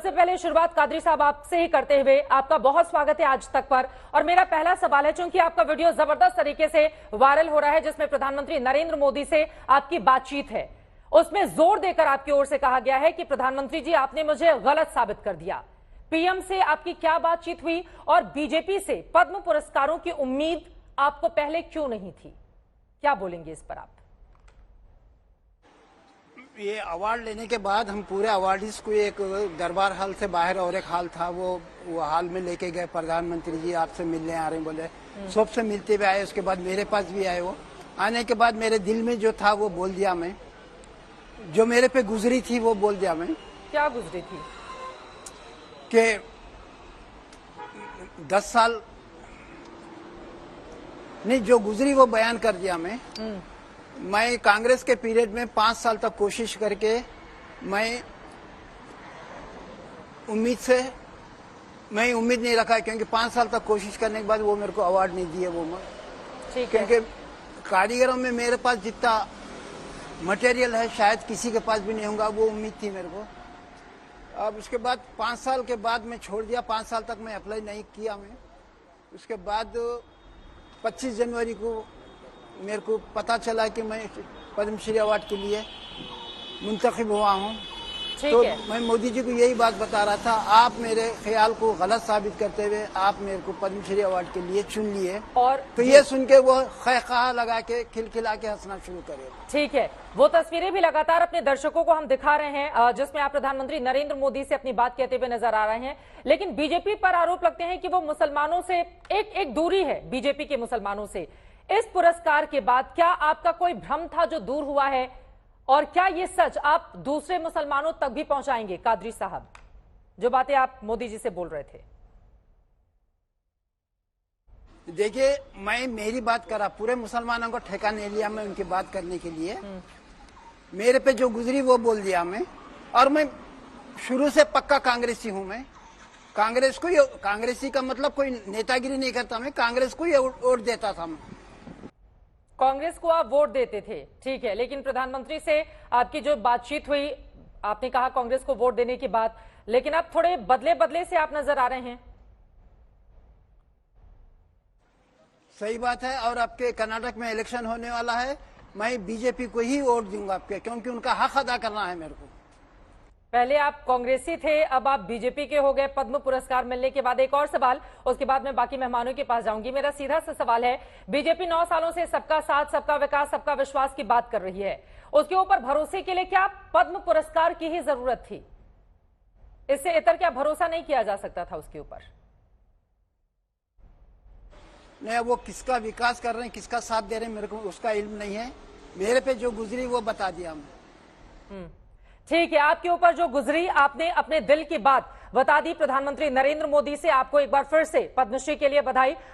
सबसे पहले शुरुआत कादरी साहब आपसे ही करते हुए, आपका बहुत स्वागत है आज तक पर। और मेरा पहला सवाल है, चूंकि आपका वीडियो जबरदस्त तरीके से वायरल हो रहा है जिसमें प्रधानमंत्री नरेंद्र मोदी से आपकी बातचीत है, उसमें जोर देकर आपकी ओर से कहा गया है कि प्रधानमंत्री जी आपने मुझे गलत साबित कर दिया। पीएम से आपकी क्या बातचीत हुई और बीजेपी से पद्म पुरस्कारों की उम्मीद आपको पहले क्यों नहीं थी? क्या बोलेंगे इस पर आप? ये अवार्ड लेने के बाद हम पूरे अवार्डीज को एक दरबार हॉल से बाहर और एक हॉल था, वो हॉल में लेके गए। प्रधानमंत्री जी आपसे मिलने आ रहे हैं बोले, सबसे मिलते हुए आए। उसके बाद मेरे पास भी आए। वो आने के बाद मेरे दिल में जो था वो बोल दिया मैं, जो मेरे पे गुजरी थी वो बोल दिया मैं। क्या गुजरी थी? कि 10 साल नहीं, जो गुजरी वो बयान कर दिया मैं। मैं कांग्रेस के पीरियड में 5 साल तक कोशिश करके मैं उम्मीद नहीं रखा, क्योंकि 5 साल तक कोशिश करने के बाद वो मेरे को अवार्ड नहीं दिए। वो क्योंकि कारीगरों में मेरे पास जितना मटेरियल है शायद किसी के पास भी नहीं होगा, वो उम्मीद थी मेरे को। अब उसके बाद 5 साल के बाद मैं छोड़ दिया। 5 साल तक मैं अप्लाई नहीं किया मैं। उसके बाद 25 जनवरी को मेरे को पता चला कि मैं पद्मश्री अवार्ड के लिए मुंतखब हुआ हूँ। तो मैं मोदी जी को यही बात बता रहा था, आप मेरे ख्याल को गलत साबित करते हुए आप मेरे को पद्मश्री अवार्ड के लिए चुन लिए। और तो ये सुन के वो खैखा लगा के खिलखिला के हंसना शुरू करे। ठीक है, वो तस्वीरें भी लगातार अपने दर्शकों को हम दिखा रहे हैं जिसमें आप प्रधानमंत्री नरेंद्र मोदी से अपनी बात कहते हुए नजर आ रहे हैं। लेकिन बीजेपी पर आरोप लगते हैं कि वो मुसलमानों से एक दूरी है बीजेपी के मुसलमानों से। इस पुरस्कार के बाद क्या आपका कोई भ्रम था जो दूर हुआ है, और क्या ये सच आप दूसरे मुसलमानों तक भी पहुंचाएंगे? कादरी साहब, जो बातें आप मोदी जी से बोल रहे थे। देखिए, मैं मेरी बात करा, पूरे मुसलमानों को ठेका नहीं लिया मैं उनकी बात करने के लिए। मेरे पे जो गुजरी वो बोल दिया मैं। और मैं शुरू से पक्का कांग्रेसी हूं। मैं कांग्रेसी का मतलब कोई नेतागिरी नहीं करता, मैं कांग्रेस को ही वोट देता था। मैं कांग्रेस को आप वोट देते थे, ठीक है, लेकिन प्रधानमंत्री से आपकी जो बातचीत हुई, आपने कहा कांग्रेस को वोट देने की बात, लेकिन अब थोड़े बदले से आप नजर आ रहे हैं। सही बात है। और आपके कर्नाटक में इलेक्शन होने वाला है, मैं बीजेपी को ही वोट दूंगा आपके, क्योंकि उनका हक अदा करना है मेरे को। पहले आप कांग्रेसी थे, अब आप बीजेपी के हो गए पद्म पुरस्कार मिलने के बाद। एक और सवाल, उसके बाद मैं बाकी मेहमानों के पास जाऊंगी। मेरा सीधा सा सवाल है, बीजेपी 9 सालों से सबका साथ, सबका विकास, सबका विश्वास की बात कर रही है, उसके ऊपर भरोसे के लिए क्या पद्म पुरस्कार की ही जरूरत थी? इससे इतर क्या भरोसा नहीं किया जा सकता था उसके ऊपर? नहीं, वो किसका विकास कर रहे हैं, किसका साथ दे रहे हैं, मेरे को उसका इल्म नहीं है। मेरे पे जो गुजरी वो बता दिया मैं। ठीक है, आपके ऊपर जो गुजरी, आपने अपने दिल की बात बता दी प्रधानमंत्री नरेंद्र मोदी से। आपको एक बार फिर से पद्मश्री के लिए बधाई।